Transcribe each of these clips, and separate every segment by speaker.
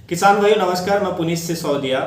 Speaker 1: किसान भाइयों नमस्कार, मैं पुनीत से सौदिया।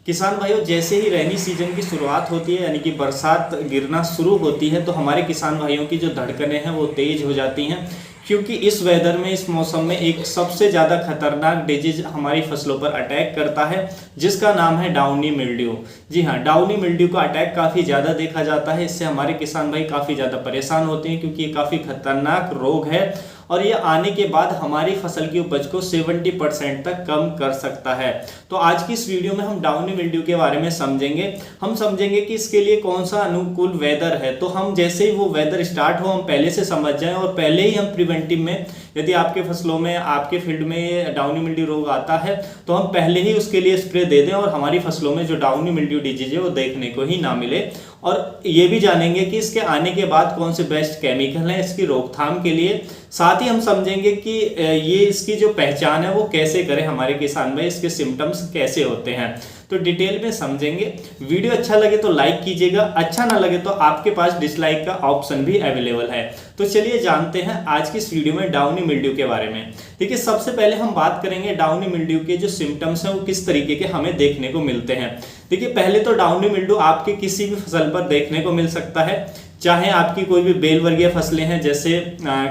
Speaker 1: किसान भाइयों, जैसे ही रैनी सीजन की शुरुआत होती है यानी कि बरसात गिरना शुरू होती है तो हमारे किसान भाइयों की जो धड़कनें हैं वो तेज हो जाती हैं, क्योंकि इस वेदर में, इस मौसम में एक सबसे ज़्यादा खतरनाक डिजीज हमारी फसलों पर अटैक करता है जिसका नाम है डाउनी मिल्ड्यू। जी हाँ, डाउनी मिल्ड्यू का अटैक काफ़ी ज़्यादा देखा जाता है। इससे हमारे किसान भाई काफ़ी ज़्यादा परेशान होते हैं क्योंकि ये काफ़ी खतरनाक रोग है और ये आने के बाद हमारी फसल की उपज को 70% तक कम कर सकता है। तो आज की इस वीडियो में हम डाउनी मिल्ड्यू के बारे में समझेंगे। हम समझेंगे कि इसके लिए कौन सा अनुकूल वेदर है। तो हम जैसे ही वो वेदर स्टार्ट हो हम पहले से समझ जाएं और पहले ही हम प्रिवेंटिव में, यदि आपके फसलों में, आपके फील्ड में डाउनी मिल्ड्यू रोग आता है तो हम पहले ही उसके लिए स्प्रे दे दें और हमारी फसलों में जो डाउनी मिल्ड्यू डिजीज है वो देखने को ही ना मिले। और ये भी जानेंगे कि इसके आने के बाद कौन से बेस्ट केमिकल हैं इसकी रोकथाम के लिए। साथ ही हम समझेंगे कि ये इसकी जो पहचान है वो कैसे करें हमारे किसान भाई, इसके सिम्टम्स कैसे होते हैं, तो डिटेल में समझेंगे। वीडियो अच्छा लगे तो लाइक कीजिएगा, अच्छा ना लगे तो आपके पास डिसलाइक का ऑप्शन भी अवेलेबल है। तो चलिए जानते हैं आज की इस वीडियो में डाउनी मिल्ड्यू के बारे में। देखिए, सबसे पहले हम बात करेंगे डाउनी मिल्ड्यू के जो सिम्टम्स हैं वो किस तरीके के हमें देखने को मिलते हैं। देखिए, पहले तो डाउनी मिल्ड्यू आपके किसी भी फसल पर देखने को मिल सकता है, चाहे आपकी कोई भी बेल वर्गीय फसलें हैं जैसे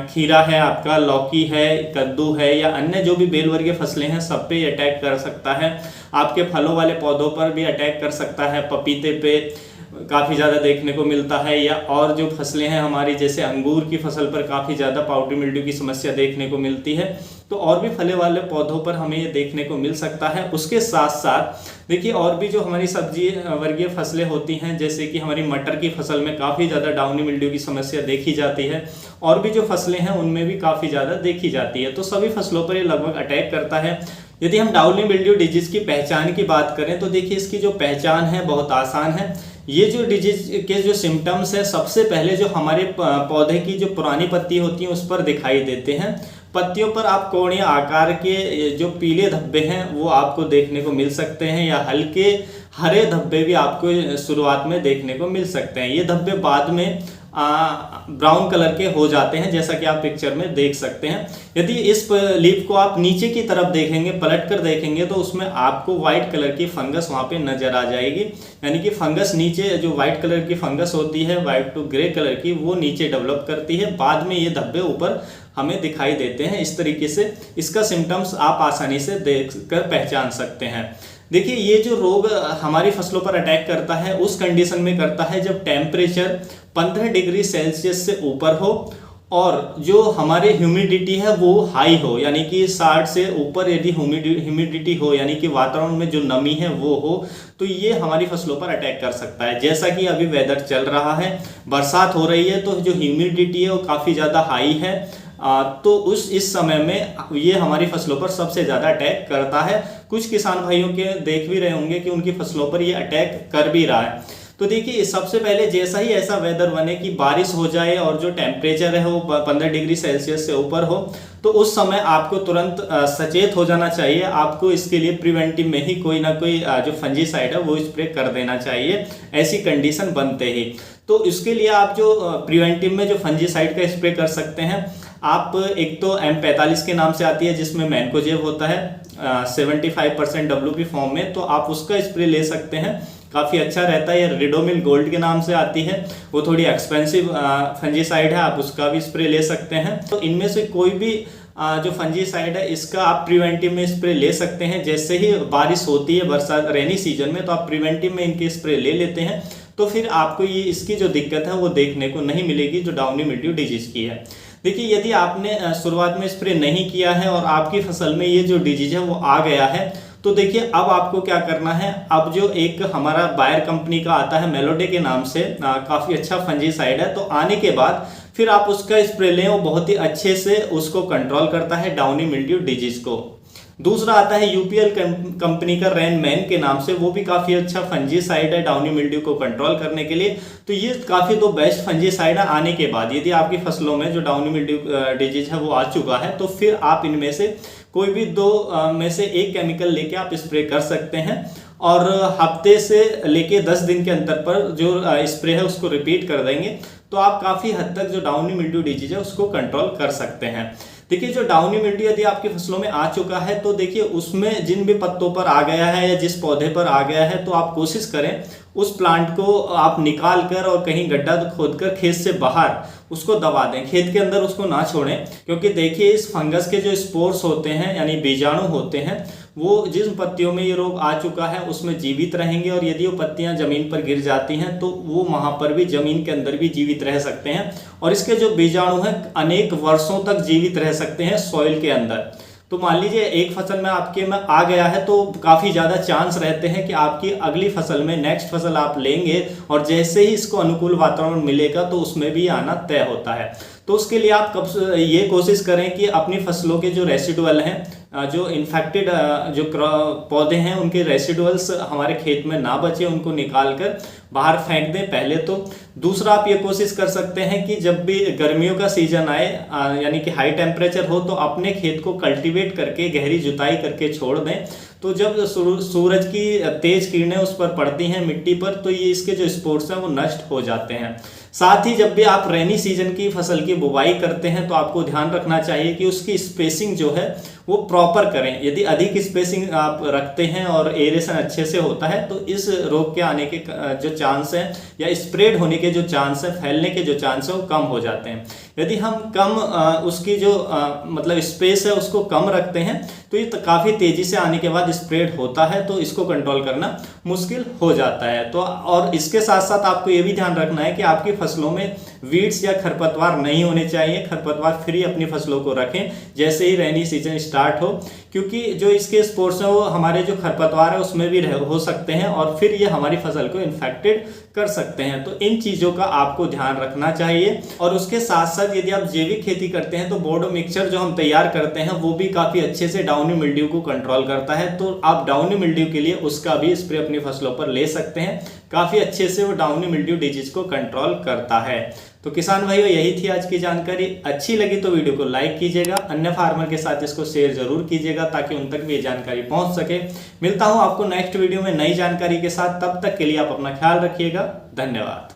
Speaker 1: खीरा है, आपका लौकी है, कद्दू है या अन्य जो भी बेल वर्गीय फसलें हैं सब पे अटैक कर सकता है। आपके फलों वाले पौधों पर भी अटैक कर सकता है, पपीते पे काफ़ी ज़्यादा देखने को मिलता है, या और जो फसलें हैं हमारी जैसे अंगूर की फसल पर काफ़ी ज़्यादा पाउडरी मिल्ड्यू की समस्या देखने को मिलती है। तो और भी फले वाले पौधों पर हमें ये देखने को मिल सकता है। उसके साथ साथ देखिए, और भी जो हमारी सब्जी वर्गीय फसलें होती हैं जैसे कि हमारी मटर की फसल में काफ़ी ज़्यादा डाउनी मिल्ड्यू की समस्या देखी जाती है, और भी जो फसलें हैं उनमें भी काफ़ी ज़्यादा देखी जाती है। तो सभी फसलों पर ये लगभग अटैक करता है। यदि हम डाउनी मिल्ड्यू डिजीज की पहचान की बात करें तो देखिए, इसकी जो पहचान है बहुत आसान है। ये जो डिजीज के जो सिम्टम्स है, सबसे पहले जो हमारे पौधे की जो पुरानी पत्ती होती हैं उस पर दिखाई देते हैं। पत्तियों पर आप कोणीय आकार के जो पीले धब्बे हैं वो आपको देखने को मिल सकते हैं, या हल्के हरे धब्बे भी आपको शुरुआत में देखने को मिल सकते हैं। ये धब्बे बाद में ब्राउन कलर के हो जाते हैं, जैसा कि आप पिक्चर में देख सकते हैं। यदि इस लीफ को आप नीचे की तरफ देखेंगे, पलट कर देखेंगे, तो उसमें आपको व्हाइट कलर की फंगस वहाँ पे नजर आ जाएगी। यानी कि फंगस नीचे, जो व्हाइट कलर की फंगस होती है, व्हाइट टू ग्रे कलर की, वो नीचे डेवलप करती है, बाद में ये धब्बे ऊपर हमें दिखाई देते हैं। इस तरीके से इसका सिम्टम्स आप आसानी से देख कर पहचान सकते हैं। देखिए, ये जो रोग हमारी फसलों पर अटैक करता है उस कंडीशन में करता है जब टेम्परेचर 15 डिग्री सेल्सियस से ऊपर हो और जो हमारे ह्यूमिडिटी है वो हाई हो, यानी कि 60 से ऊपर यदि ह्यूमिडिटी हो, यानी कि वातावरण में जो नमी है वो हो, तो ये हमारी फसलों पर अटैक कर सकता है। जैसा कि अभी वेदर चल रहा है, बरसात हो रही है, तो जो ह्यूमिडिटी है वो काफ़ी ज़्यादा हाई है, तो इस समय में ये हमारी फसलों पर सबसे ज़्यादा अटैक करता है। कुछ किसान भाइयों के देख भी रहे होंगे कि उनकी फसलों पर ये अटैक कर भी रहा है। तो देखिए, सबसे पहले जैसा ही ऐसा वेदर बने कि बारिश हो जाए और जो टेम्परेचर है वो 15 डिग्री सेल्सियस से ऊपर हो, तो उस समय आपको तुरंत सचेत हो जाना चाहिए। आपको इसके लिए प्रिवेंटिव में ही कोई ना कोई जो फंजीसाइड है वो स्प्रे कर देना चाहिए, ऐसी कंडीशन बनते ही। तो इसके लिए आप जो प्रिवेंटिव में जो फंजीसाइड का स्प्रे कर सकते हैं, आप एक तो M45 के नाम से आती है जिसमें मैनकोजेब होता है 75% WP फॉर्म में, तो आप उसका स्प्रे ले सकते हैं, काफ़ी अच्छा रहता है। या रिडोमिल गोल्ड के नाम से आती है, वो थोड़ी एक्सपेंसिव फंजीसाइड है, आप उसका भी स्प्रे ले सकते हैं। तो इनमें से कोई भी जो फंजीसाइड है इसका आप प्रिवेंटिव में स्प्रे ले सकते हैं। जैसे ही बारिश होती है बरसात रेनी सीजन में, तो आप प्रिवेंटिव में इनके स्प्रे ले लेते हैं, तो फिर आपको ये इसकी जो दिक्कत है वो देखने को नहीं मिलेगी जो डाउनी मिल्ड्यू डिजीज की है। देखिए, यदि आपने शुरुआत में स्प्रे नहीं किया है और आपकी फसल में ये जो डिजीज है वो आ गया है, तो देखिए अब आपको क्या करना है। अब जो एक हमारा बायर कंपनी का आता है मेलोडे के नाम से, काफ़ी अच्छा फंजीसाइड है, तो आने के बाद फिर आप उसका स्प्रे लें, वो बहुत ही अच्छे से उसको कंट्रोल करता है डाउनी मिल्ड्यू डिजीज को। दूसरा आता है यूपीएल कंपनी का रैनमैन के नाम से, वो भी काफ़ी अच्छा फंजीसाइड है डाउनी मिल्ड्यू को कंट्रोल करने के लिए। तो ये काफ़ी दो बेस्ट फंजीसाइड है। आने के बाद यदि आपकी फसलों में जो डाउनी मिल्ड्यू डिजीज है वो आ चुका है, तो फिर आप इनमें से कोई भी दो में से एक केमिकल लेके आप स्प्रे कर सकते हैं, और हफ्ते से लेके 10 दिन के अंतर पर जो स्प्रे है उसको रिपीट कर देंगे, तो आप काफ़ी हद तक जो डाउनी मिल्ड्यू डिजीज है उसको कंट्रोल कर सकते हैं। देखिए जो डाउनी मिल्ड्यू यदि आपकी फसलों में आ चुका है तो देखिए उसमें जिन भी पत्तों पर आ गया है या जिस पौधे पर आ गया है तो आप कोशिश करें उस प्लांट को आप निकाल कर और कहीं गड्ढा खोद कर खेत से बाहर उसको दबा दें, खेत के अंदर उसको ना छोड़ें। क्योंकि देखिए इस फंगस के जो स्पोर्स होते हैं यानी बीजाणु होते हैं वो जिन पत्तियों में ये रोग आ चुका है उसमें जीवित रहेंगे, और यदि वो पत्तियां जमीन पर गिर जाती हैं तो वो वहां पर भी जमीन के अंदर भी जीवित रह सकते हैं, और इसके जो बीजाणु हैं अनेक वर्षों तक जीवित रह सकते हैं सॉइल के अंदर। तो मान लीजिए एक फसल में आपके में आ गया है तो काफ़ी ज़्यादा चांस रहते हैं कि आपकी अगली फसल में नेक्स्ट फसल आप लेंगे और जैसे ही इसको अनुकूल वातावरण मिलेगा तो उसमें भी आना तय होता है। तो उसके लिए आप कब ये कोशिश करें कि अपनी फसलों के जो रेसिडुअल हैं, जो इन्फेक्टेड जो पौधे हैं उनके रेसिडुअल्स हमारे खेत में ना बचे, उनको निकाल कर बाहर फेंक दें पहले तो। दूसरा आप ये कोशिश कर सकते हैं कि जब भी गर्मियों का सीजन आए यानी कि हाई टेम्परेचर हो तो अपने खेत को कल्टीवेट करके गहरी जुताई करके छोड़ दें। तो जब सूरज की तेज किरणें उस पर पड़ती हैं मिट्टी पर तो ये इसके जो स्पोर्स हैं वो नष्ट हो जाते हैं। साथ ही जब भी आप रेनी सीजन की फसल की बुवाई करते हैं तो आपको ध्यान रखना चाहिए कि उसकी स्पेसिंग जो है वो प्रॉपर करें। यदि अधिक स्पेसिंग आप रखते हैं और एरेशन अच्छे से होता है तो इस रोग के आने के जो चांस हैं या स्प्रेड होने के जो चांस हैं, फैलने के जो चांस हैं वो कम हो जाते हैं। यदि हम कम उसकी जो मतलब स्पेस है उसको कम रखते हैं तो ये काफ़ी तेज़ी से आने के बाद स्प्रेड होता है, तो इसको कंट्रोल करना मुश्किल हो जाता है। तो और इसके साथ साथ आपको ये भी ध्यान रखना है कि आपकी फसलों में वीड्स या खरपतवार नहीं होने चाहिए। खरपतवार फ्री अपनी फसलों को रखें जैसे ही रेनी सीजन स्टार्ट हो, क्योंकि जो इसके स्पोर्स हैं वो हमारे जो खरपतवार है उसमें भी हो सकते हैं और फिर ये हमारी फसल को इन्फेक्टेड कर सकते हैं। तो इन चीज़ों का आपको ध्यान रखना चाहिए। और उसके साथ साथ यदि आप जैविक खेती करते हैं तो बोर्डो मिक्सचर जो हम तैयार करते हैं वो भी काफ़ी अच्छे से डाउनी मिल्ड्यू को कंट्रोल करता है। तो आप डाउनी मिल्ड्यू के लिए उसका भी स्प्रे अपनी फसलों पर ले सकते हैं, काफ़ी अच्छे से वो डाउनी मिल्ड्यू डिजीज को कंट्रोल करता है। तो किसान भाइयों यही थी आज की जानकारी। अच्छी लगी तो वीडियो को लाइक कीजिएगा, अन्य फार्मर के साथ इसको शेयर जरूर कीजिएगा ताकि उन तक भी ये जानकारी पहुंच सके। मिलता हूं आपको नेक्स्ट वीडियो में नई जानकारी के साथ, तब तक के लिए आप अपना ख्याल रखिएगा। धन्यवाद।